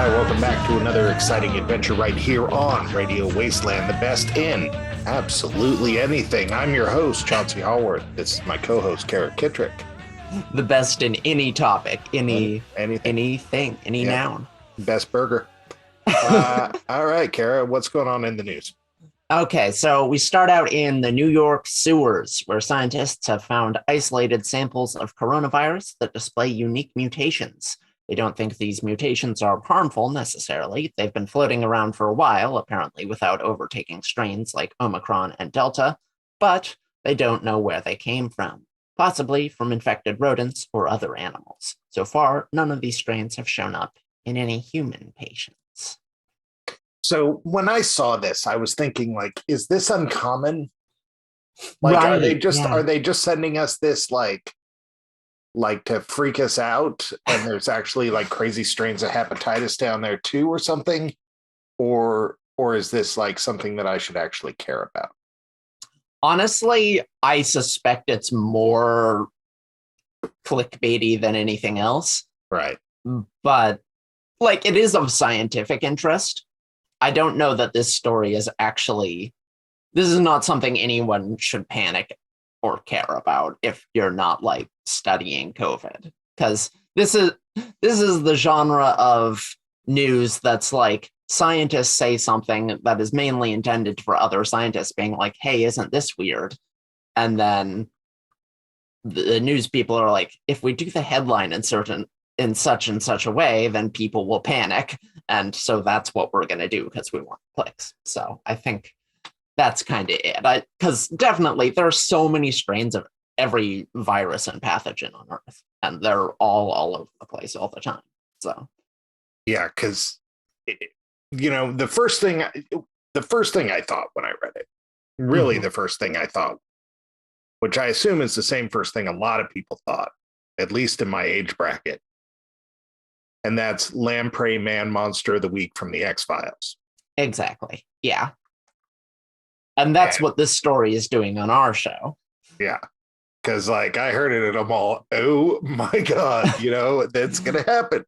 Hi, welcome back to another exciting adventure right here on Radio Wasteland, the best in absolutely anything. I'm your host, Chauncey Hallworth. This is my co-host, Kara Kittrick. The best in any topic, anything, any Yep. noun. Best burger. All right, Kara, what's going on in the news? Okay, so we start out in the New York sewers, where scientists have found isolated samples of coronavirus that display unique mutations. They don't think these mutations are harmful necessarily. They've been floating around for a while, apparently without overtaking strains like Omicron and Delta, but they don't know where they came from, possibly from infected rodents or other animals. So far, none of these strains have shown up in any human patients. So when I saw this, I was thinking, like, is this uncommon? Like, Right, are they just sending us this like to freak us out? And there's actually like crazy strains of hepatitis down there too, or something? Or is this like something that I should actually care about? Honestly, I suspect it's more clickbaity than anything else. Right. But like, it is of scientific interest. I don't know that this story is actually, this is not something anyone should panic or care about if you're not like studying COVID, because this is the genre of news that's like scientists say something that is mainly intended for other scientists being like, hey, isn't this weird? And then the news people are like, if we do the headline in such and such a way, then people will panic. And so that's what we're going to do because we want clicks. So I think that's kind of it. Because definitely there are so many strains of every virus and pathogen on Earth, and they're all over the place all the time. So yeah, because the first thing I thought when I read it, really the first thing I thought, which I assume is the same first thing a lot of people thought, at least in my age bracket, and that's Lamprey Man Monster of the Week from the X-Files. Exactly. Yeah. And that's what this story is doing on our show. Yeah. Because like I heard it and I'm all, oh my God, that's gonna happen.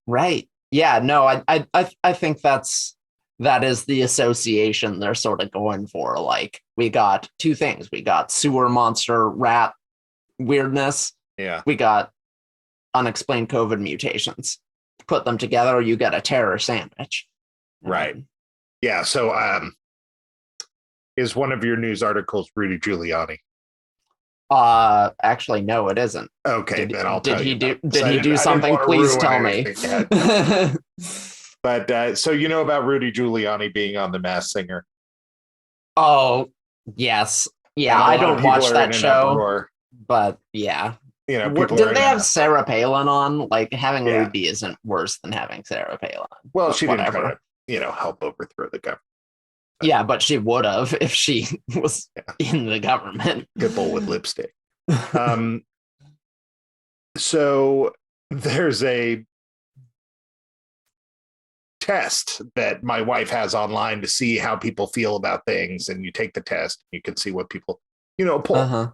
Right. Yeah, no, I think that is the association they're sort of going for. Like, we got two things. We got sewer monster rat weirdness. Yeah. We got unexplained COVID mutations. Put them together, you get a terror sandwich. Right. Yeah. So is one of your news articles Rudy Giuliani? Actually, no, it isn't. Okay, then I'll tell you. Did he do something? Please tell me. But so you know about Rudy Giuliani being on The Masked Singer? Oh, yes. Yeah, I don't watch that show. But yeah. Didn't they have Sarah Palin on? Like, having Rudy isn't worse than having Sarah Palin. Well, she didn't try to, help overthrow the government. Yeah, but she would have if she was in the government. Pitbull with lipstick. So there's a test that my wife has online to see how people feel about things, and you take the test, you can see what people, pull. Uh-huh.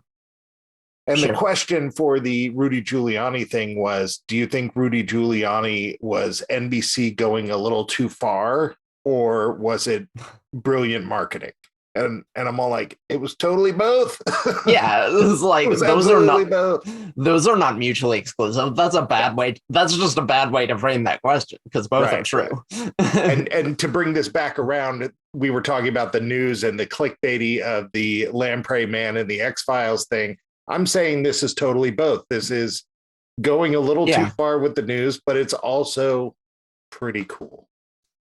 And the question for the Rudy Giuliani thing was, do you think Rudy Giuliani was NBC going a little too far, or was it brilliant marketing? And I'm all like, it was totally both. Yeah, it was like, those are not mutually exclusive. That's just a bad way to frame that question, because both are true. and to bring this back around, we were talking about the news and the clickbaity of the Lamprey Man and the X-Files thing. I'm saying this is totally both. This is going a little too far with the news, but it's also pretty cool.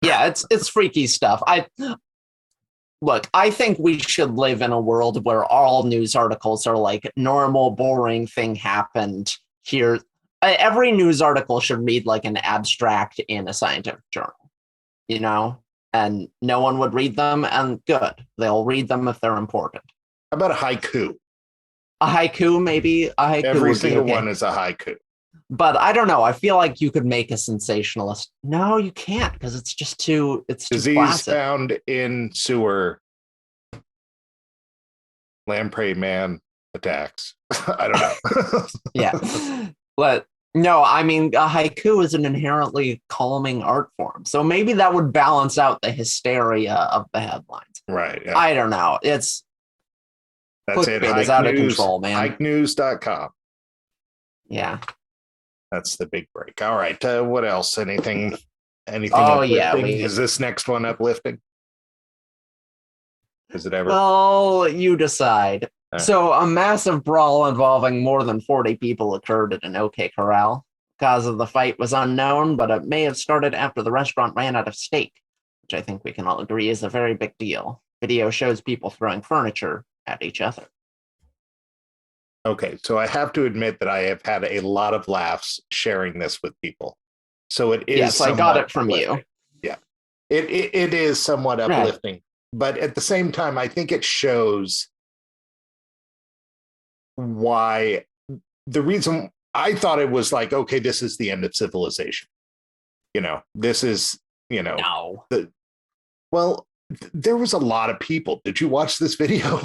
Yeah, it's freaky stuff. I think we should live in a world where all news articles are like, normal, boring thing happened here. Every news article should read like an abstract in a scientific journal, and no one would read them, and good. They'll read them if they're important. How about a haiku? A haiku, maybe? Every single one is a haiku. But I don't know. I feel like you could make a sensationalist. No, you can't, because it's just too. It's disease classic. Found in sewer. Lamprey Man attacks. I don't know. Yeah, but No, I mean, a haiku is an inherently calming art form. So maybe that would balance out the hysteria of the headlines. Right. Yeah. I don't know. It's That's it. clickbait is Hike out of News, control, man. hikenews.com. Yeah. That's the big break. All right. What else? Anything Oh, uplifting? yeah. Is this next one uplifting? Is it ever? Well, you decide. Right. So, a massive brawl involving more than 40 people occurred at an OK Corral. Cause of the fight was unknown, but it may have started after the restaurant ran out of steak, which I think we can all agree is a very big deal. Video shows people throwing furniture at each other. Okay, so I have to admit that I have had a lot of laughs sharing this with people. So it is. Yes, I got it from uplifting. you. Yeah, it is somewhat uplifting, but at the same time, I think it shows why the reason I thought it was like, okay, this is the end of civilization. This is, No. well, there was a lot of people. Did you watch this video?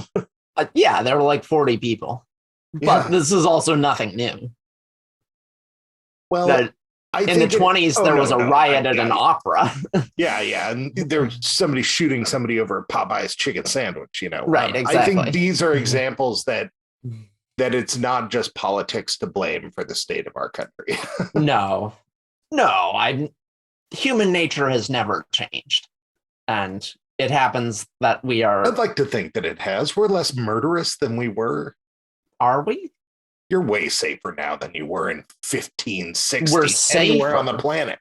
Yeah, there were like 40 people. But Yeah. this is also nothing new. Well, in the 20s, there was a riot at an opera. Yeah. And there's somebody shooting somebody over a Popeye's chicken sandwich, Right, exactly. I think these are examples that it's not just politics to blame for the state of our country. No, human nature has never changed. And it happens that we are. I'd like to think that it has. We're less murderous than we were. Are we? You're way safer now than you were in 1560. We're safer anywhere on the planet.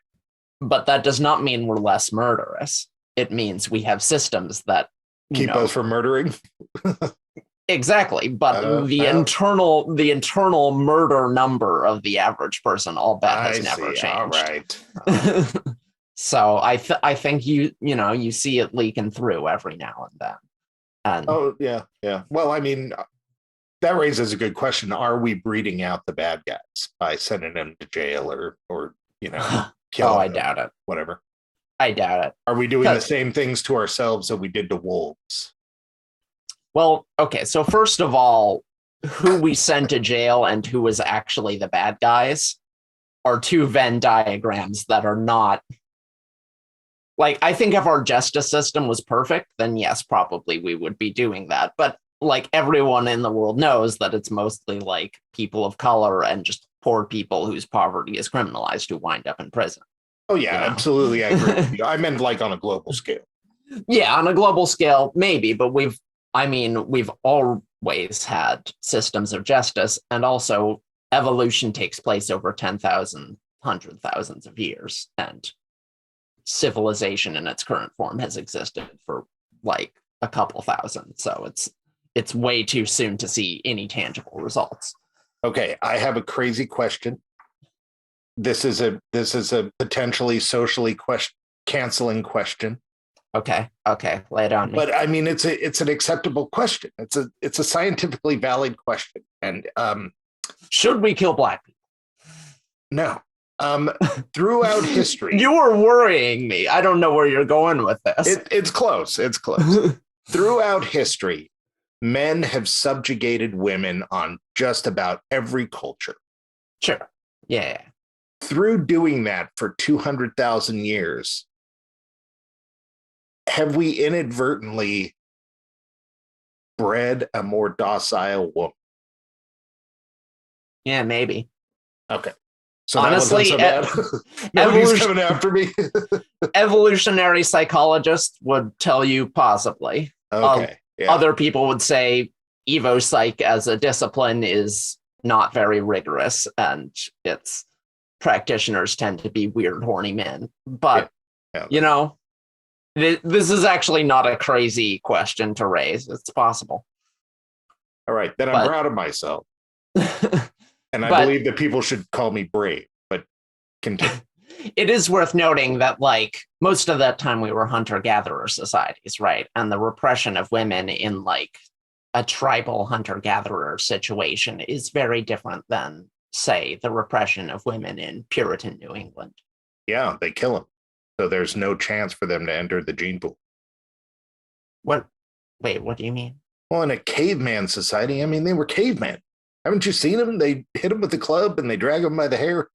But that does not mean we're less murderous. It means we have systems that keep us from murdering. Exactly, but the internal murder number of the average person, I'll bet, has never changed. All right. So I think you see it leaking through every now and then. Oh yeah. Well, I mean, that raises a good question. Are we breeding out the bad guys by sending them to jail or killing I them, doubt it. Whatever. I doubt it. Are we doing the same things to ourselves that we did to wolves? Well, okay. So first of all, who we send to jail and who was actually the bad guys are two Venn diagrams that are not. Like, I think if our justice system was perfect, then yes, probably we would be doing that. But like everyone in the world knows that it's mostly like people of color and just poor people whose poverty is criminalized who wind up in prison. Oh yeah, absolutely. I agree with you. I meant like on a global scale. Yeah, on a global scale, maybe, but we've always had systems of justice, and also evolution takes place over 10,000, 100,000 of years, and civilization in its current form has existed for like a couple thousand. So it's way too soon to see any tangible results. Okay, I have a crazy question. This is a potentially socially canceling question. Okay, lay it on me. But I mean, it's an acceptable question. It's a scientifically valid question. And should we kill black people? No. Throughout history, you were worrying me. I don't know where you're going with this. It's close. It's close. Throughout history, men have subjugated women on just about every culture. Sure. Yeah. Through doing that for 200,000 years, have we inadvertently bred a more docile woman? Yeah, maybe. Okay. So honestly, that wasn't so bad. Nobody's coming after me. Evolutionary psychologists would tell you possibly. Okay. Yeah. Other people would say Evo Psych as a discipline is not very rigorous, and its practitioners tend to be weird, horny men. But, this is actually not a crazy question to raise. It's possible. All right. Then I'm proud of myself. And I believe that people should call me brave, but continue. It is worth noting that, like, most of that time we were hunter-gatherer societies, right? And the repression of women in, like, a tribal hunter-gatherer situation is very different than, say, the repression of women in Puritan New England. Yeah, they kill them. So there's no chance for them to enter the gene pool. What? Wait, what do you mean? Well, in a caveman society, I mean, they were cavemen. Haven't you seen them? They hit them with the club and they drag them by the hair.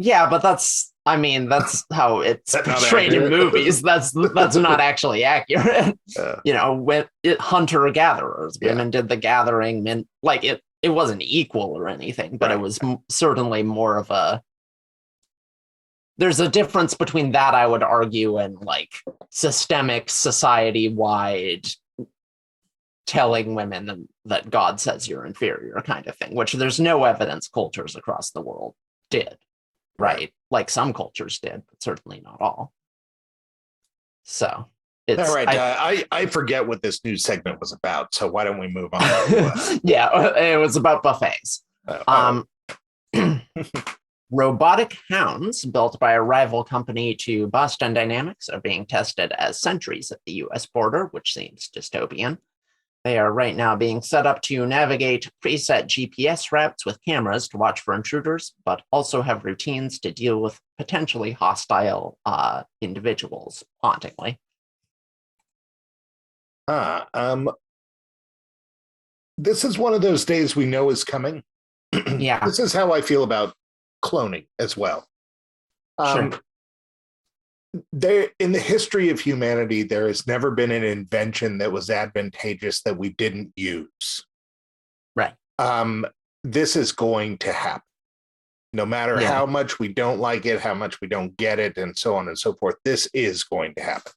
Yeah, but that's how it's That's not portrayed in accurate. movies. That's not actually accurate. When hunter gatherers, Yeah. women did the gathering, men like it wasn't equal or anything, but Right. it was certainly more of a. There's a difference between that, I would argue, and like systemic, society-wide telling women that God says you're inferior kind of thing, which there's no evidence cultures across the world did, right? Like some cultures did, but certainly not all. So it's all right. I forget what this new segment was about, so why don't we move on? Yeah, it was about buffets. Robotic Hounds, built by a rival company to Boston Dynamics, are being tested as sentries at the US border, which seems dystopian. They are right now being set up to navigate preset GPS routes with cameras to watch for intruders, but also have routines to deal with potentially hostile individuals, hauntingly. This is one of those days we know is coming. Yeah. This is how I feel about cloning as well. Sure. There, in the history of humanity, there has never been an invention that was advantageous that we didn't use. Right. This is going to happen. No matter how much we don't like it, how much we don't get it, and so on and so forth, this is going to happen.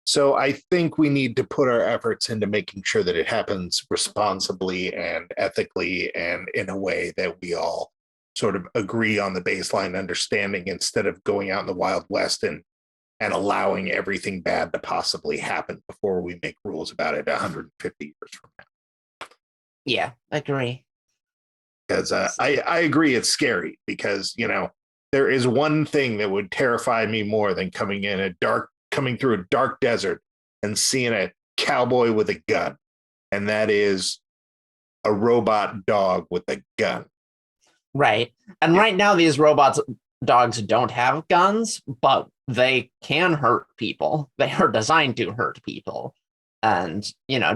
So I think we need to put our efforts into making sure that it happens responsibly and ethically and in a way that we all sort of agree on the baseline understanding, instead of going out in the Wild West and allowing everything bad to possibly happen before we make rules about it 150 years from now. Yeah, I agree. Because I agree it's scary, because, there is one thing that would terrify me more than coming through a dark desert and seeing a cowboy with a gun, and that is a robot dog with a gun. Right. And right now these dogs don't have guns, but they can hurt people. They are designed to hurt people. And,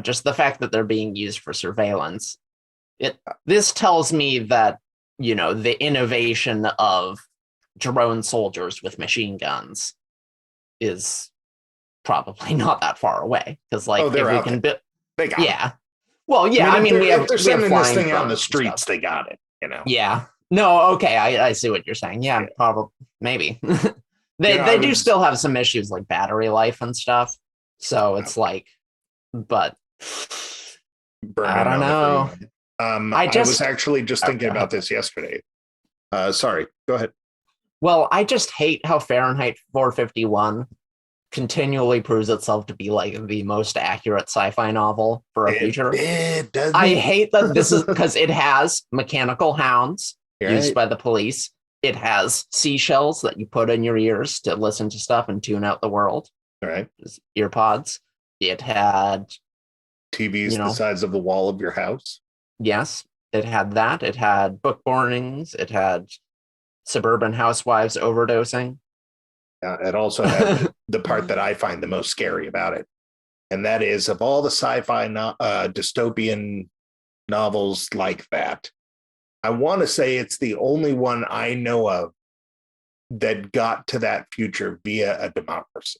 just the fact that they're being used for surveillance, this tells me that, the innovation of drone soldiers with machine guns is probably not that far away. Because, if we can build, yeah. Well, yeah. If they're sending this thing out in the streets, they got it. Yeah. No. Okay. I see what you're saying. Yeah. Probably. Maybe. they do still have some issues like battery life and stuff. So it's but I don't know. I was actually just thinking about this yesterday. Sorry, go ahead. Well, I just hate how Fahrenheit 451 continually proves itself to be like the most accurate sci-fi novel for a future. It does. I hate that this is because it has mechanical hounds used by the police. It has seashells that you put in your ears to listen to stuff and tune out the world. All right. Ear pods. It had TVs the size of the wall of your house. Yes, it had that. It had book burnings. It had suburban housewives overdosing. It also had the part that I find the most scary about it. And that is, of all the sci-fi dystopian novels like that, I want to say it's the only one I know of that got to that future via a democracy.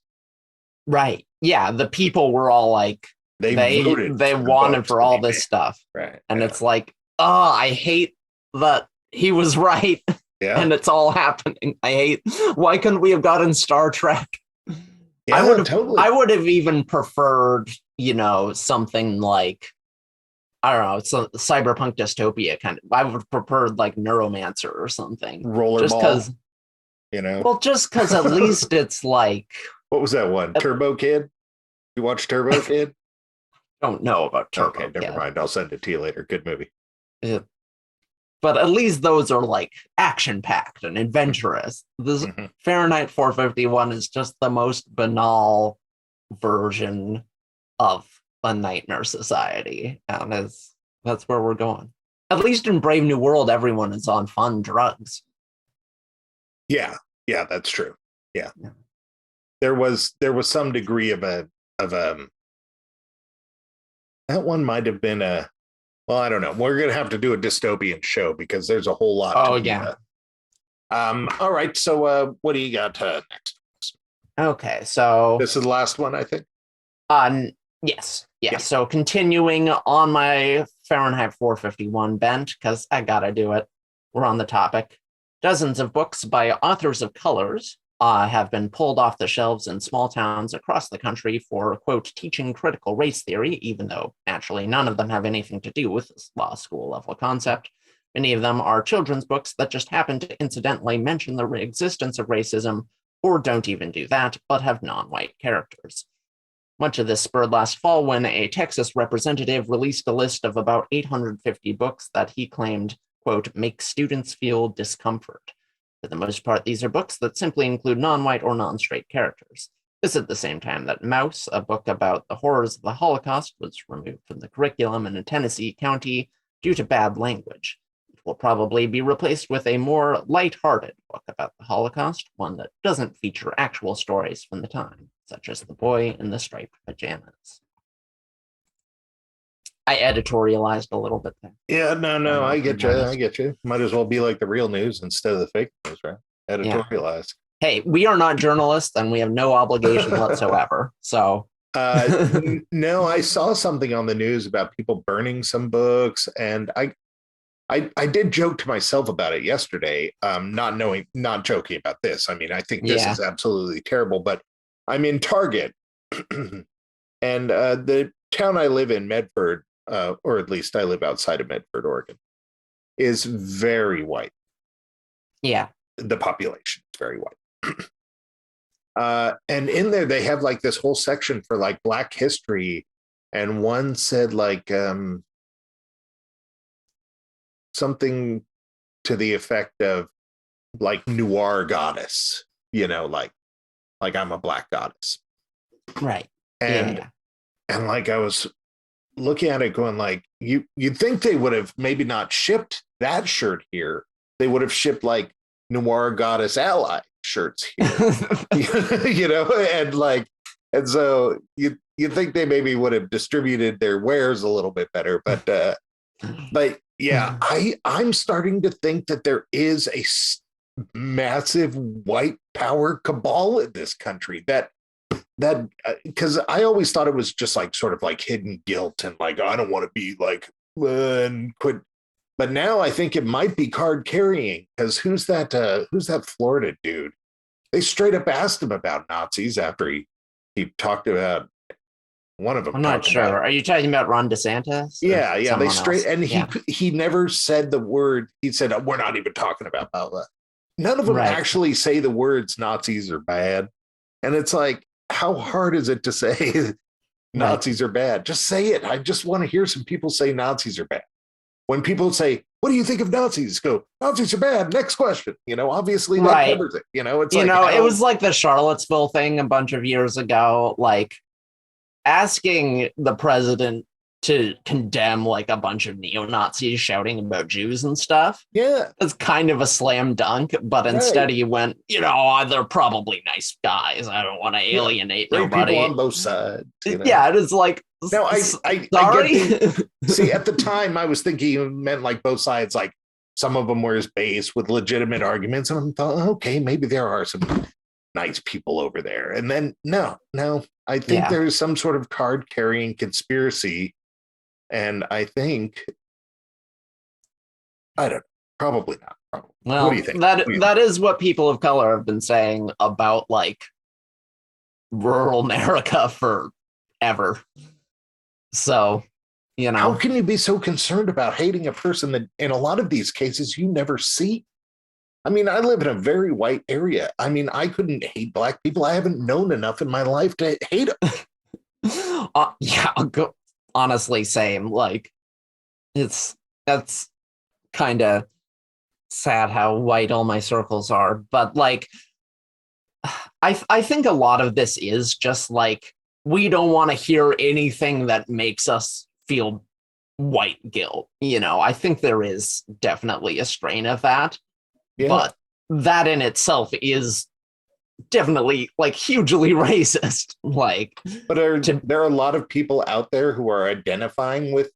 Right. Yeah. The people were all like, they wanted for all this stuff. Right. And it's like, I hate that he was right. Yeah. And it's all happening. Why couldn't we have gotten Star Trek? Yeah, I would have even preferred, something like, I don't know, it's a cyberpunk dystopia kind of. I would prefer like Neuromancer or something. Rollerball. Just because, Well, just because at least it's like. What was that one? Turbo Kid? You watch Turbo Kid? Don't know about Turbo Kid. Never mind. I'll send it to you later. Good movie. But at least those are like action-packed and adventurous. This Fahrenheit 451 is just the most banal version of a nightmare society. And that's where we're going. At least in Brave New World, everyone is on fun drugs. Yeah, that's true. Yeah. There was some degree of that one might have been well, I don't know. We're going to have to do a dystopian show because there's a whole lot. All right. So what do you got next? Okay, so This is the last one, I think. yes, yeah. Yeah. So continuing on my Fahrenheit 451 bent, because I gotta do it. We're on the topic. Dozens of books by authors of colors have been pulled off the shelves in small towns across the country for, quote, teaching critical race theory, even though naturally none of them have anything to do with this law school level concept. Many of them are children's books that just happen to incidentally mention the existence of racism, or don't even do that, but have non-white characters. Much of this spurred last fall when a Texas representative released a list of about 850 books that he claimed, quote, make students feel discomfort. For the most part, these are books that simply include non-white or non-straight characters. This at the same time that Mouse, a book about the horrors of the Holocaust, was removed from the curriculum in a Tennessee county due to bad language. It will probably be replaced with a more light-hearted book about the Holocaust, one that doesn't feature actual stories from the time, such as The Boy in the Striped Pajamas. I editorialized a little bit there. Yeah, no, I get you. I get you. Might as well be like the real news instead of the fake news, right? Editorialized. Yeah. Hey, we are not journalists and we have no obligation whatsoever. So no, I saw something on the news about people burning some books, and I did joke to myself about it yesterday, not joking about this. I mean, I think this is absolutely terrible, but I'm in Target, and the town I live in, Medford, or at least I live outside of Medford, Oregon, is very white. Yeah. The population is very white. And in there, they have like this whole section for like Black history. And one said like something to the effect of like noir goddess, like I'm a black goddess. Right. And like I was looking at it going like, you'd think they would have maybe not shipped that shirt here. They would have shipped like noir goddess ally shirts here, and so you think they maybe would have distributed their wares a little bit better, but yeah, I'm starting to think that there is a massive white power cabal in this country that because I always thought it was just like sort of like hidden guilt and like I don't want to be like and quit. But now I think it might be card carrying because who's that Florida dude? They straight up asked him about Nazis after he talked about one of them. I'm not sure. Are you talking about Ron DeSantis? Yeah. They straight else? And he never said the word. He said, we're not even talking about that. None of them actually say the words Nazis are bad. And it's like, how hard is it to say Nazis are bad? Just say it. I just want to hear some people say Nazis are bad. When people say, what do you think of Nazis? Go, Nazis are bad. Next question. Obviously that covers it. It's like, it was like the Charlottesville thing a bunch of years ago, like asking the president to condemn like a bunch of neo-Nazis shouting about Jews and stuff. Yeah. It's kind of a slam dunk, but instead he went, they're probably nice guys. I don't want to alienate nobody. People on both sides. Yeah, it is like, no, I sorry. See, at the time I was thinking it meant like both sides, like some of them were his base with legitimate arguments. And I thought, okay, maybe there are some nice people over there. And then no, I think there's some sort of card carrying conspiracy. And I think, I don't know, probably not. Probably. Well, what do you think? That is what people of color have been saying about like rural America forever. So, how can you be so concerned about hating a person that in a lot of these cases you never see? I mean, I live in a very white area. I mean, I couldn't hate black people. I haven't known enough in my life to hate them. I'll go. Honestly, same. Like, that's kind of sad how white all my circles are. But like, I think a lot of this is just like, we don't want to hear anything that makes us feel white guilt. I think there is definitely a strain of that. Yeah. But that in itself is definitely like hugely racist. Like, but there are a lot of people out there who are identifying with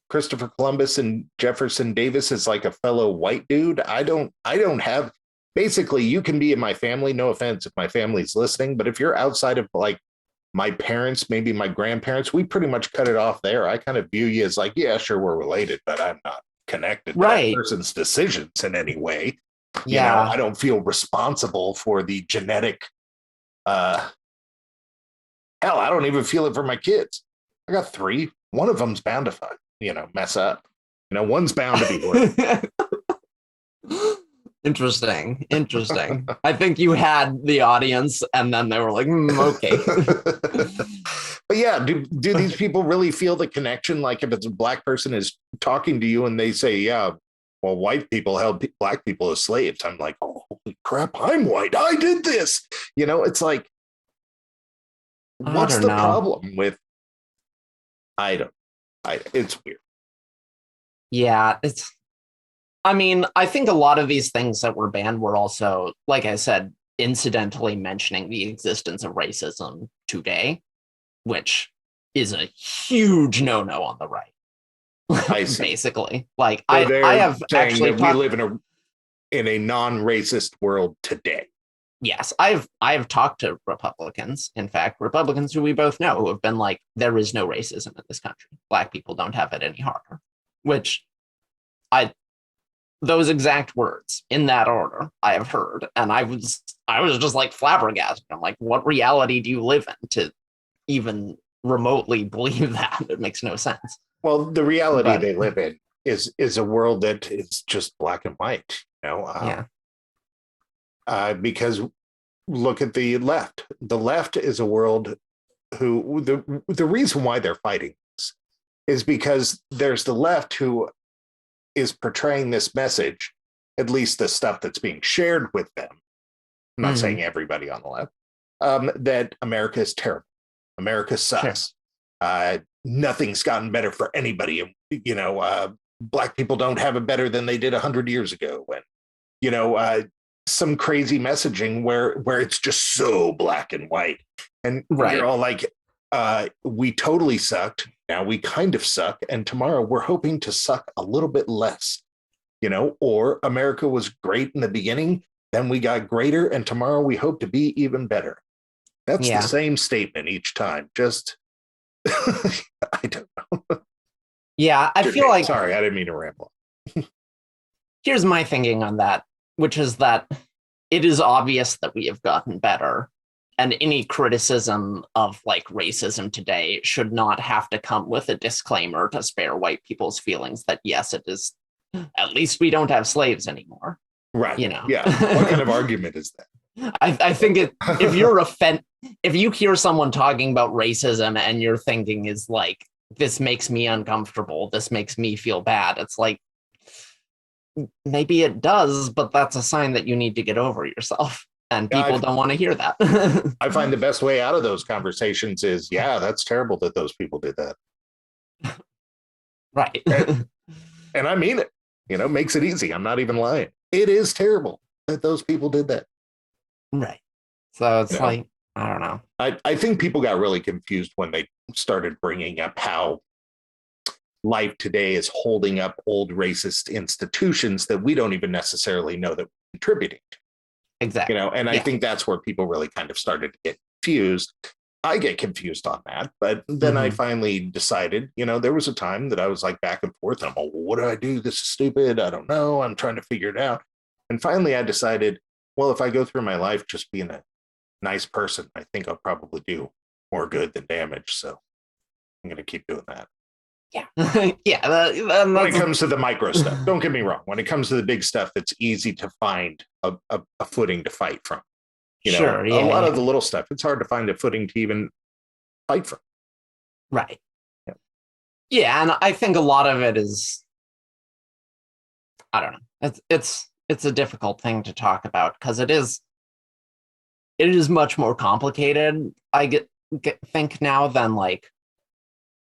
Christopher Columbus and Jefferson Davis as like a fellow white dude. I don't have basically you can be in my family. No offense if my family's listening, but if you're outside of like my parents, maybe my grandparents, we pretty much cut it off there. I kind of view you as like, yeah, sure, we're related, but I'm not connected to that person's decisions in any way. Yeah. I don't feel responsible for the genetic hell, I don't even feel it for my kids. I got 3. One of them's bound to mess up. One's bound to be worse. Interesting. I think you had the audience and then they were like, okay. But yeah, do these people really feel the connection? Like if it's a black person is talking to you and they say, yeah, well, white people held black people as slaves. I'm like, oh, holy crap, I'm white. I did this. It's like, what's the problem with it's weird. Yeah, I think a lot of these things that were banned were also, like I said, incidentally mentioning the existence of racism today, which is a huge no-no on the right. Basically, like I have actually we live in a non-racist world today. Yes, I've talked to Republicans. In fact, Republicans who we both know who have been like, there is no racism in this country. Black people don't have it any harder. Which those exact words in that order I have heard, and I was just like flabbergasted. I'm like, what reality do you live in to even remotely believe that? It makes no sense. Well, the reality they live in is a world that is just black and white. Because look at the left. The left is a world who the reason why they're fighting this is because there's the left who is portraying this message, at least the stuff that's being shared with them. I'm not saying everybody on the left, that America is terrible. America sucks. Sure. Nothing's gotten better for anybody. Black people don't have it better than they did 100 years ago. And, some crazy messaging where it's just so black and white. And you're all like, we totally sucked. Now we kind of suck. And tomorrow we're hoping to suck a little bit less, or America was great in the beginning, then we got greater. And tomorrow we hope to be even better. That's the same statement each time. Just, I don't know. Yeah, I feel like... Sorry, I didn't mean to ramble. Here's my thinking on that, which is that it is obvious that we have gotten better. And any criticism of like racism today should not have to come with a disclaimer to spare white people's feelings that, yes, it is, at least we don't have slaves anymore. Right. Yeah. What kind of argument is that? I think if you hear someone talking about racism and your thinking is like, this makes me uncomfortable, this makes me feel bad, it's like, maybe it does, but that's a sign that you need to get over yourself. And people don't want to hear that. I find the best way out of those conversations is, yeah, that's terrible that those people did that. Right. And I mean it, makes it easy. I'm not even lying. It is terrible that those people did that. Right. So it's like, I don't know. I think people got really confused when they started bringing up how life today is holding up old racist institutions that we don't even necessarily know that we're contributing to. Exactly. And I think that's where people really kind of started to get confused. I get confused on that, but then I finally decided, there was a time that I was like back and forth. And I'm like, what do I do? This is stupid. I don't know. I'm trying to figure it out. And finally I decided, well, if I go through my life just being a nice person, I think I'll probably do more good than damage. So I'm going to keep doing that. Yeah. Yeah. When it comes to the micro stuff, don't get me wrong. When it comes to the big stuff, it's easy to find a footing to fight from. A lot of the little stuff, it's hard to find a footing to even fight from. Right. Yeah. And I think a lot of it is, I don't know. It's a difficult thing to talk about because it is much more complicated. I think now than like,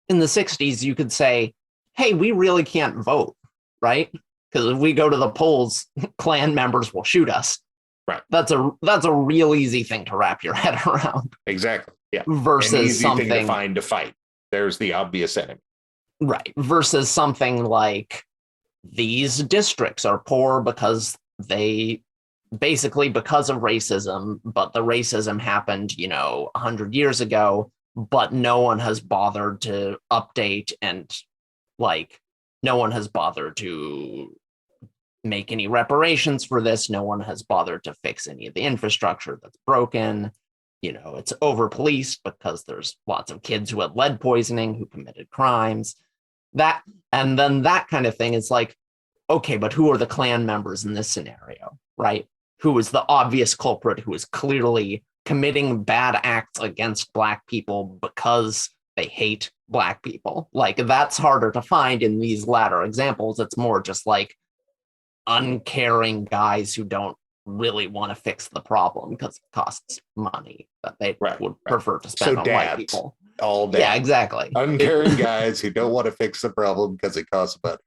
in the 60s, you could say, hey, we really can't vote, right? Because if we go to the polls, Klan members will shoot us. Right. That's a real easy thing to wrap your head around. Exactly. Yeah. Versus an easy something thing to find to fight. There's the obvious enemy. Right. Versus something like these districts are poor because they basically because of racism, but the racism happened, 100 years ago, but no one has bothered to update and like no one has bothered to make any reparations for this. No one has bothered to fix any of the infrastructure that's broken. It's over policed because there's lots of kids who had lead poisoning who committed crimes. And then that kind of thing is like, okay, but who are the Klan members in this scenario, right? Who is the obvious culprit who is clearly committing bad acts against Black people because they hate Black people? Like, that's harder to find in these latter examples. It's more just like uncaring guys who don't really want to fix the problem because it costs money that they would prefer to spend on white people. All day. Yeah, exactly. Uncaring guys who don't want to fix the problem because it costs money.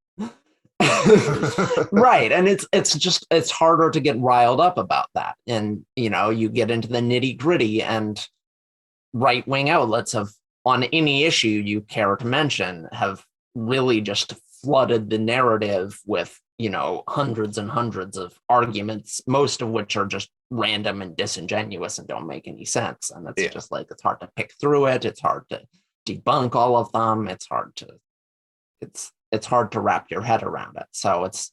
Right. And it's harder to get riled up about that. And, you get into the nitty gritty, and right-wing outlets have, on any issue you care to mention, have really just flooded the narrative with, hundreds and hundreds of arguments, most of which are just random and disingenuous and don't make any sense. And it's just like, it's hard to pick through it. It's hard to debunk all of them. It's hard to wrap your head around it. So it's,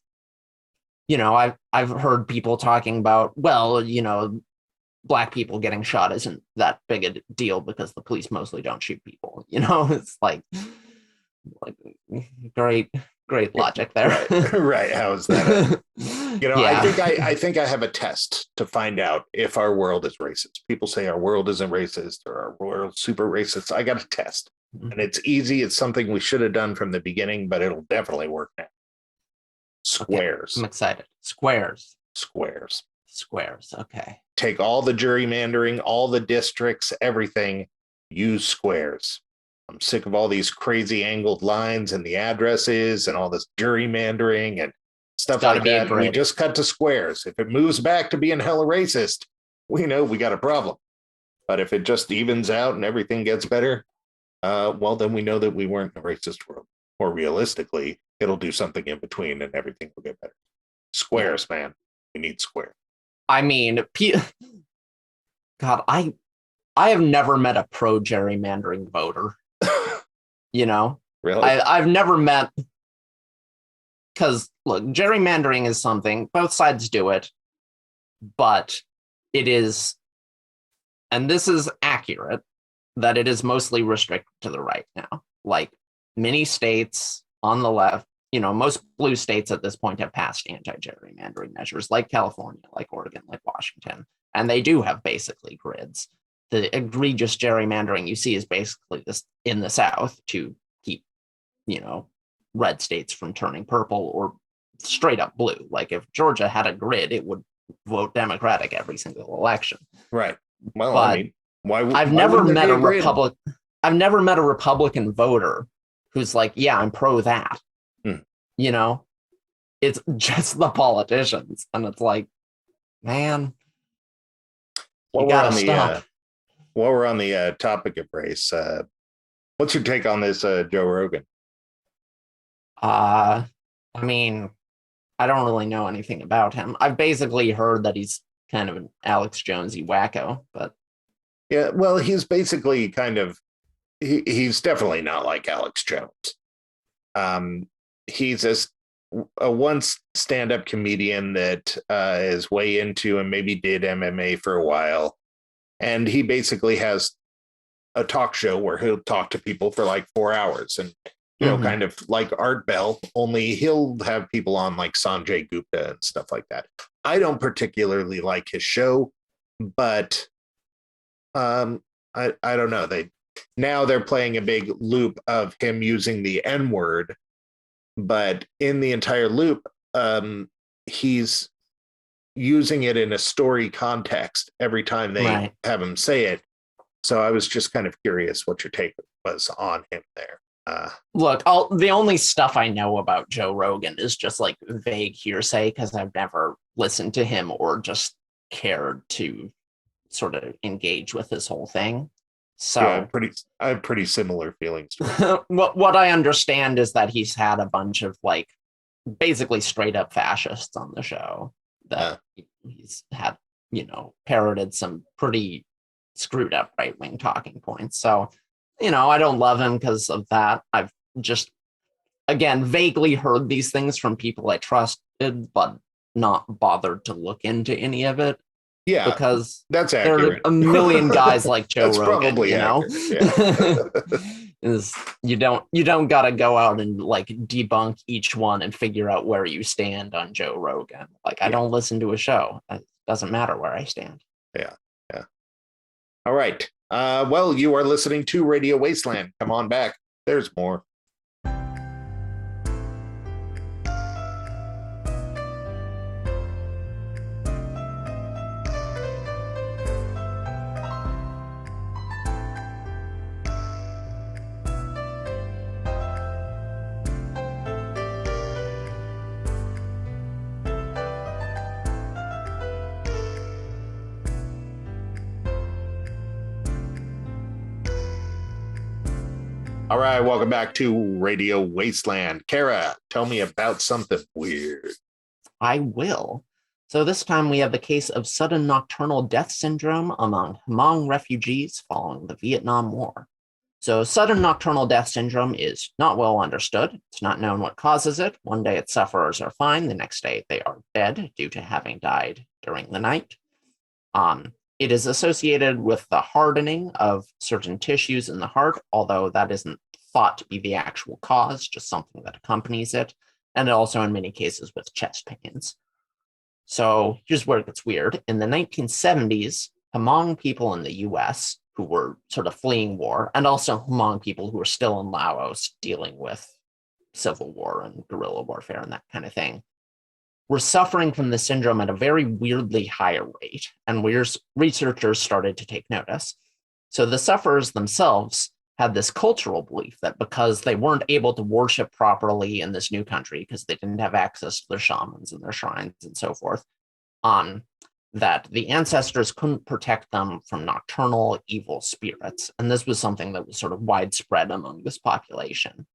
I've heard people talking about, well, Black people getting shot isn't that big a deal because the police mostly don't shoot people. It's like great logic there. Right. How is that? I think I have a test to find out if our world is racist. People say our world isn't racist or our world's super racist. I got a test. And it's easy. It's something we should have done from the beginning, but it'll definitely work now. Squares. Okay, I'm excited. Squares. Okay. Take all the gerrymandering, all the districts, everything. Use squares. I'm sick of all these crazy angled lines and the addresses and all this gerrymandering and stuff like that. We just cut to squares. If it moves back to being hella racist, we know we got a problem. But if it just evens out and everything gets better, well, then we know that we weren't in a racist world. Or realistically, it'll do something in between and everything will get better. Squares, man. We need squares. I mean, God, I have never met a pro gerrymandering voter. Really? I've never met, because look, gerrymandering is something, both sides do it, but it is, and this is accurate, that it is mostly restricted to the right now. Like, many states on the left, most blue states at this point have passed anti-gerrymandering measures, like California, like Oregon, like Washington, and they do have basically grids. The egregious gerrymandering you see is basically this in the South to keep, red states from turning purple or straight up blue. Like, if Georgia had a grid, it would vote Democratic every single election. Right. Well, but I mean, I've never met a Republican voter who's like, yeah, I'm pro that. It's just the politicians, and it's like, man, you gotta stop. While we're on the topic of race, what's your take on this Joe Rogan? I mean, I don't really know anything about him. I've basically heard that he's kind of an Alex Jonesy wacko, but yeah, well, he's basically kind of he's definitely not like Alex Jones. He's a once stand-up comedian that is way into and maybe did MMA for a while. And he basically has a talk show where he'll talk to people for like 4 hours and, kind of like Art Bell, only he'll have people on like Sanjay Gupta and stuff like that. I don't particularly like his show, but I don't know. They're playing a big loop of him using the N-word, but in the entire loop, he's using it in a story context every time they have him say it. So I was just kind of curious what your take was on him there. Look, the only stuff I know about Joe Rogan is just like vague hearsay because I've never listened to him or just cared to sort of engage with his whole thing. So yeah, I have pretty similar feelings. What I understand is that he's had a bunch of like basically straight up fascists on the show that he's had, parroted some pretty screwed up right-wing talking points. So, I don't love him because of that. I've just, again, vaguely heard these things from people I trusted, but not bothered to look into any of it. Yeah, because that's there accurate. are a million guys like Joe That's Rogan, probably accurate, yeah. is you don't gotta go out and like debunk each one and figure out where you stand on Joe Rogan. Like I don't listen to a show. It doesn't matter where I stand. Yeah. All right. Well, you are listening to Radio Wasteland. Come on back. There's more. All right, welcome back to Radio Wasteland. Kara, tell me about something weird. I will. So this time we have the case of sudden nocturnal death syndrome among Hmong refugees following the Vietnam War. So sudden nocturnal death syndrome is not well understood. It's not known what causes it. One day its sufferers are fine. The next day they are dead due to having died during the night. It is associated with the hardening of certain tissues in the heart, although that isn't thought to be the actual cause, just something that accompanies it, and also in many cases with chest pains. So here's where it gets weird. In the 1970s, Hmong people in the US who were sort of fleeing war, and also Hmong people who were still in Laos dealing with civil war and guerrilla warfare and that kind of thing, were suffering from the syndrome at a very weirdly higher rate, and researchers started to take notice. So the sufferers themselves had this cultural belief that because they weren't able to worship properly in this new country, because they didn't have access to their shamans and their shrines and so forth, that the ancestors couldn't protect them from nocturnal evil spirits. And this was something that was sort of widespread among this population.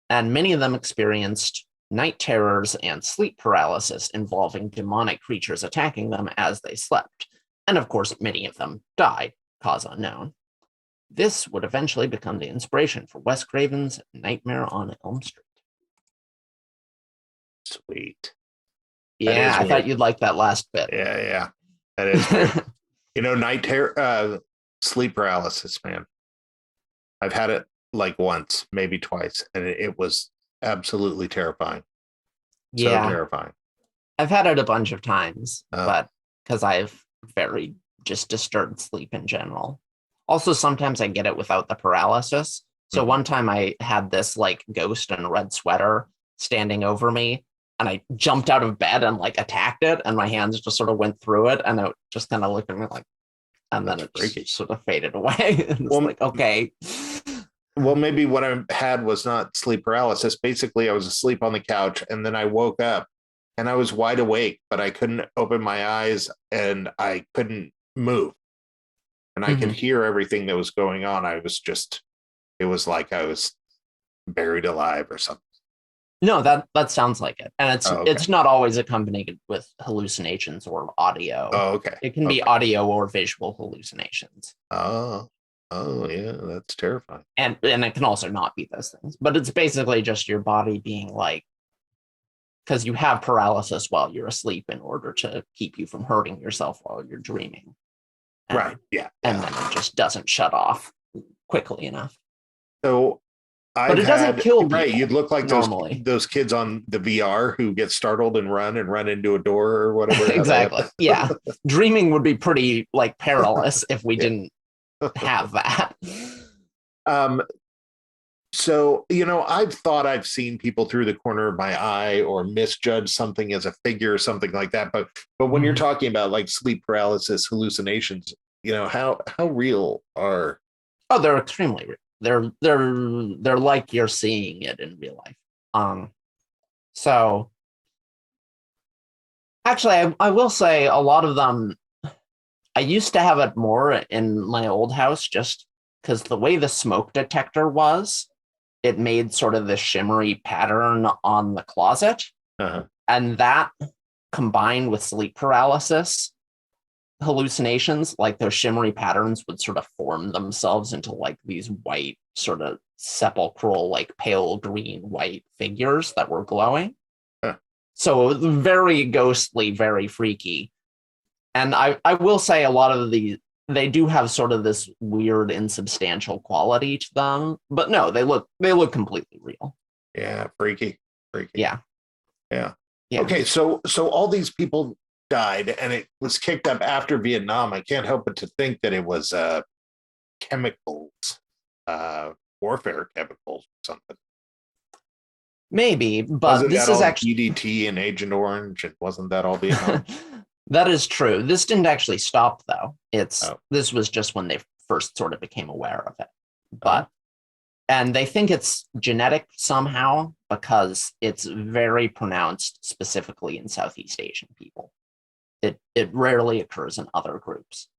And many of them experienced night terrors and sleep paralysis involving demonic creatures attacking them as they slept. And of course, many of them died, cause unknown. This would eventually become the inspiration for Wes Craven's Nightmare on Elm Street. Sweet. Yeah, I thought you'd like that last bit. Yeah. That is weird. Night terror, sleep paralysis, man. I've had it like once, maybe twice, and it was absolutely terrifying. Yeah. So terrifying. I've had it a bunch of times, but because I have very just disturbed sleep in general. Also, sometimes I get it without the paralysis. So one time I had this like ghost in a red sweater standing over me, and I jumped out of bed and like attacked it, and my hands just sort of went through it, and it just kind of looked at me like, and then it just sort of faded away. And it's like, okay. Well, maybe what I had was not sleep paralysis. Basically, I was asleep on the couch, and then I woke up, and I was wide awake, but I couldn't open my eyes, and I couldn't move. And I could hear everything that was going on. It was like I was buried alive or something. No, that sounds like it. And it's not always accompanied with hallucinations or audio. Oh, okay. It can be audio or visual hallucinations. Oh, yeah, that's terrifying. And it can also not be those things. But it's basically just your body being like, because you have paralysis while you're asleep in order to keep you from hurting yourself while you're dreaming. Right, yeah. And then it just doesn't shut off quickly enough. So but it doesn't kill people. Right, you'd look like those kids on the VR who get startled and run into a door or whatever. Exactly. Yeah. Dreaming would be pretty like perilous if we didn't have that. So, I've thought I've seen people through the corner of my eye or misjudge something as a figure or something like that. But when you're talking about like sleep paralysis, hallucinations, how real are? Oh, they're extremely real. They're like you're seeing it in real life. So actually, I will say a lot of them, I used to have it more in my old house just because the way the smoke detector was, it made sort of this shimmery pattern on the closet. And that combined with sleep paralysis hallucinations, like those shimmery patterns would sort of form themselves into like these white, sort of sepulchral, like pale green white figures that were glowing. Huh. So very ghostly, very freaky. And I will say a lot of they do have sort of this weird insubstantial quality to them, but no, they look completely real. Yeah, freaky. Yeah. Yeah. Yeah. Okay, so all these people died, and it was kicked up after Vietnam. I can't help but to think that it was chemicals, warfare chemicals, or something. Maybe, but Wasn't this that is all actually DDT and Agent Orange, and wasn't that all Vietnam? that is true. This didn't actually stop though. Oh. This was just when they first sort of became aware of it. But and they think it's genetic somehow because it's very pronounced specifically in Southeast Asian people. It rarely occurs in other groups.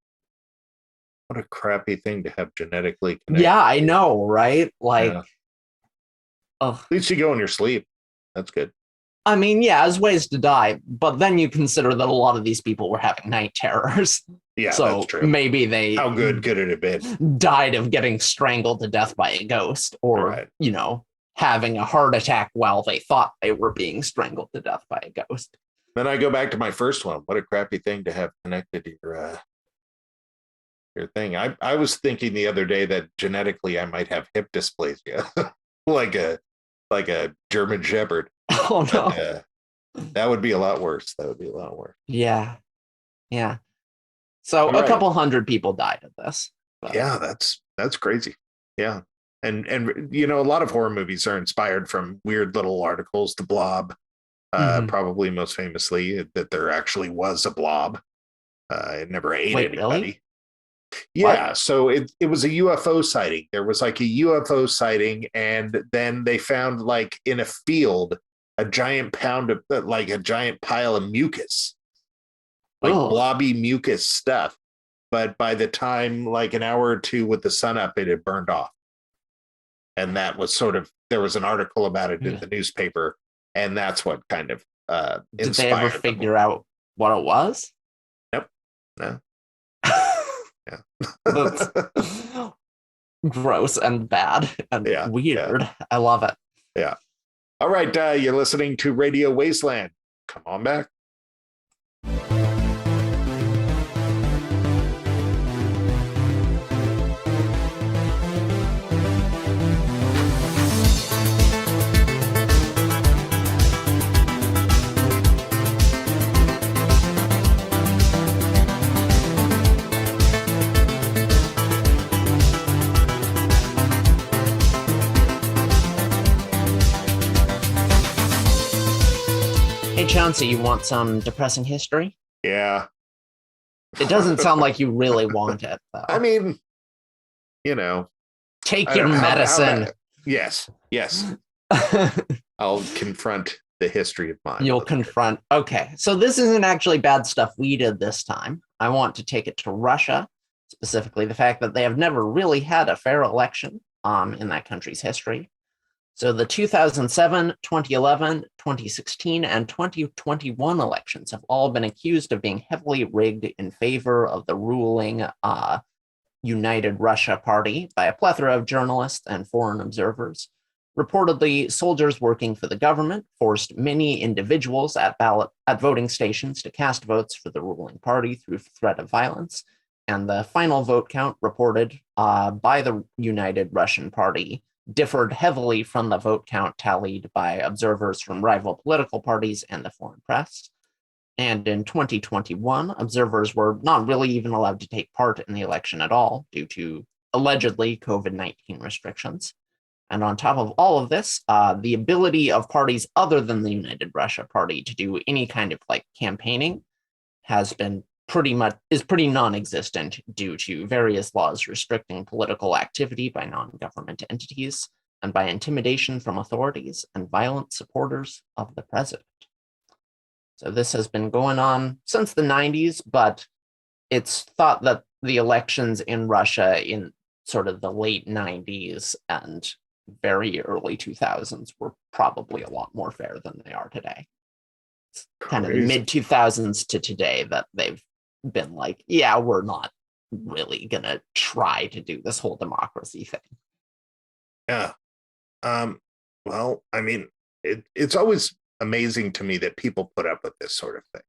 What a crappy thing to have genetically connected. Yeah, I know, right? Like, yeah. At least you go in your sleep. That's good. I mean, yeah, as ways to die, but then you consider that a lot of these people were having night terrors. Yeah, so that's true. Maybe they how good could it have been? Died of getting strangled to death by a ghost, or having a heart attack while they thought they were being strangled to death by a ghost. Then I go back to my first one. What a crappy thing to have connected to your thing. I was thinking the other day that genetically I might have hip dysplasia, like a German Shepherd. Oh no, but, that would be a lot worse. Yeah. So a couple hundred people died of this. But. Yeah, that's crazy. Yeah, and a lot of horror movies are inspired from weird little articles. The Blob, probably most famously, that there actually was a blob. It never ate anybody. Really? Yeah, what? So it was a UFO sighting. There was like a UFO sighting, and then they found like in a field a giant pile of mucus, like blobby mucus stuff. But by the time like an hour or two with the sun up, it had burned off. And that was there was an article about it in the newspaper, and that's what kind of did they ever figure out what it was? Nope. No. Yeah. That's gross and bad and weird. Yeah. I love it. Yeah. All right. You're listening to Radio Wasteland. Come on back. Chauncey, you want some depressing history? Yeah. It doesn't sound like you really want it, though. I mean, take your medicine. Yes. I'll confront the history of mine. You'll confront. Okay. So this isn't actually bad stuff we did this time. I want to take it to Russia, specifically the fact that they have never really had a fair election in that country's history. So the 2007, 2011, 2016, and 2021 elections have all been accused of being heavily rigged in favor of the ruling United Russia Party by a plethora of journalists and foreign observers. Reportedly, soldiers working for the government forced many individuals at voting stations to cast votes for the ruling party through threat of violence. And the final vote count reported by the United Russian Party differed heavily from the vote count tallied by observers from rival political parties and the foreign press. And in 2021, observers were not really even allowed to take part in the election at all due to allegedly COVID-19 restrictions. And on top of all of this, the ability of parties other than the United Russia Party to do any kind of like campaigning has been pretty non-existent due to various laws restricting political activity by non-government entities and by intimidation from authorities and violent supporters of the president. So this has been going on since the 90s, but it's thought that the elections in Russia in sort of the late 90s and very early 2000s were probably a lot more fair than they are today. kind of the mid 2000s to today that they've been like, yeah, we're not really gonna try to do this whole democracy thing. Yeah. Well, I mean, it's always amazing to me that people put up with this sort of thing,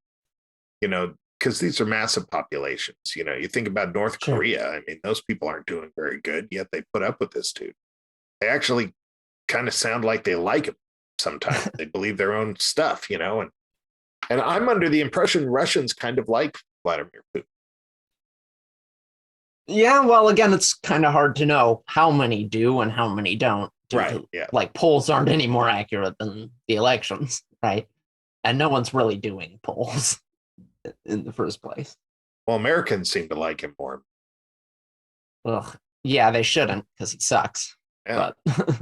because these are massive populations. You think about North Korea. I mean, those people aren't doing very good, yet they put up with this dude. They actually kind of sound like they like him sometimes. They believe their own stuff, and I'm under the impression Russians kind of like Vladimir Putin. Yeah, well, again, it's kind of hard to know how many do and how many don't. Right. Yeah. Like, polls aren't any more accurate than the elections, right? And no one's really doing polls in the first place. Well, Americans seem to like him more. Ugh. Yeah, they shouldn't, because he sucks. Yeah. But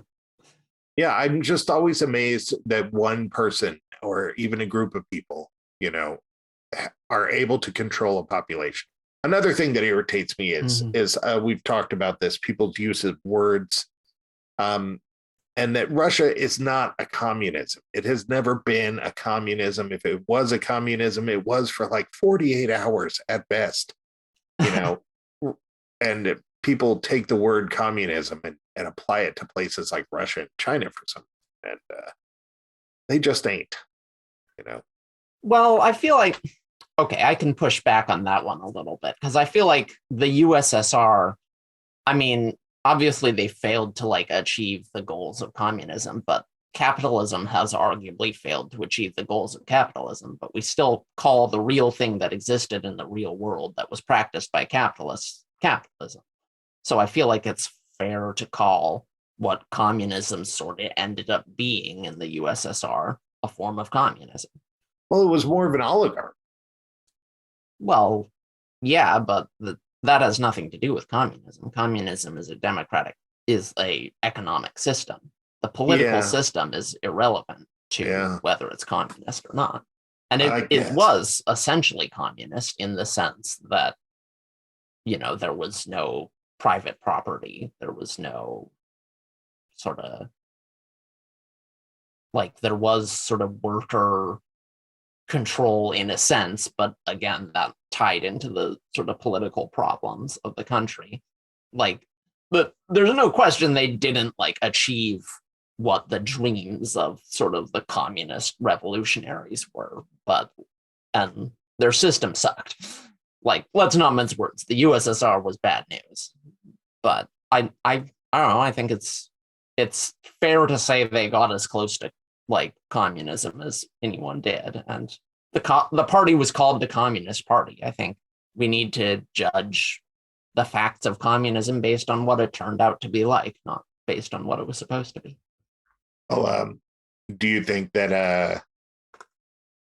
yeah, I'm just always amazed that one person or even a group of people, are able to control a population. Another thing that irritates me is we've talked about this, people's use of words, and that Russia is not a communism. It has never been a communism. If it was a communism, it was for like 48 hours at best, and people take the word communism and apply it to places like Russia and China for some, and they just ain't, Well, I feel like, okay, I can push back on that one a little bit, because I feel like the USSR, I mean, obviously they failed to achieve the goals of communism, but capitalism has arguably failed to achieve the goals of capitalism, but we still call the real thing that existed in the real world that was practiced by capitalists capitalism. So I feel like it's fair to call what communism sort of ended up being in the USSR a form of communism. Well, it was more of an oligarchy. Well, yeah, but that has nothing to do with communism. Communism is a economic system. The political system is irrelevant to whether it's communist or not. And it was essentially communist in the sense that, there was no private property. There was no sort of there was sort of worker control in a sense, but again, that tied into the sort of political problems of the country. But there's no question they didn't achieve what the dreams of sort of the communist revolutionaries were, and their system sucked. Let's not mince words. The USSR was bad news, but I don't know. I think it's fair to say they got as close to communism as anyone did, and the party was called the Communist Party. I think we need to judge the facts of communism based on what it turned out to be like, not based on what it was supposed to be. Well, do you think that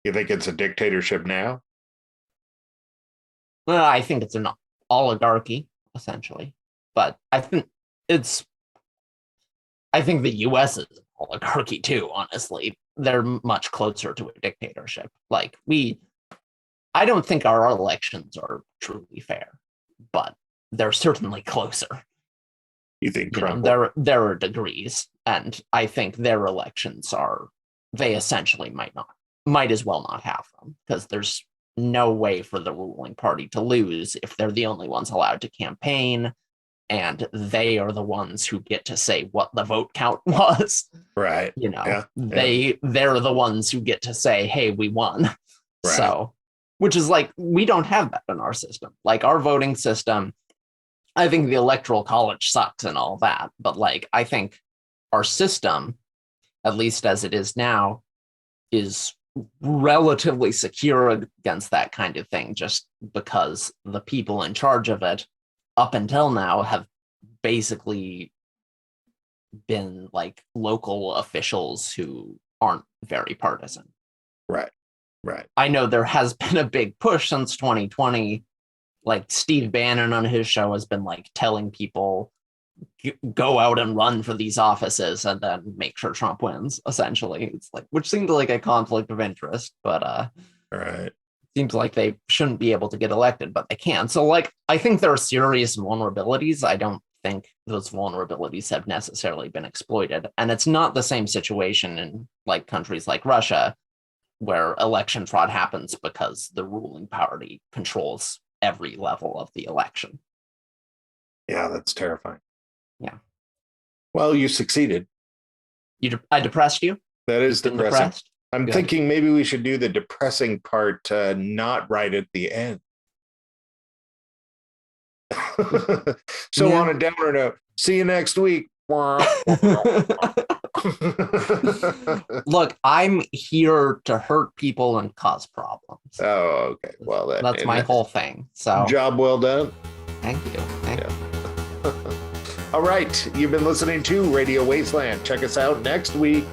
you think it's a dictatorship now? Well, I think it's an oligarchy essentially, but I think the US is an oligarchy too, honestly. They're much closer to a dictatorship. I don't think our elections are truly fair, but they're certainly closer. You think Trump? There are degrees, and I think their elections they essentially might as well not have them, because there's no way for the ruling party to lose if they're the only ones allowed to campaign, and they are the ones who get to say what the vote count was. Right. They're the ones who get to say, hey, we won. Right. So, which is we don't have that in our system. Our voting system, I think the electoral college sucks and all that, but I think our system, at least as it is now, is relatively secure against that kind of thing, just because the people in charge of it up until now have basically been local officials who aren't very partisan. Right. I know there has been a big push since 2020. Steve Bannon on his show has been telling people go out and run for these offices and then make sure Trump wins, essentially. It's which seemed like a conflict of interest, but right. Seems like they shouldn't be able to get elected, but they can. So I think there are serious vulnerabilities. I don't think those vulnerabilities have necessarily been exploited. And it's not the same situation in countries like Russia, where election fraud happens because the ruling party controls every level of the election. Yeah, that's terrifying. Yeah. Well, you succeeded. I depressed you? That is You've been depressing. depressed? I'm Good. thinking maybe we should do the depressing part not right at the end. So Yeah. on a downer note, see you next week. Look, I'm here to hurt people and cause problems. Oh, okay. Well, that's my whole thing. So job well done. Thank you. Thank you. All right. You've been listening to Radio Wasteland. Check us out next week.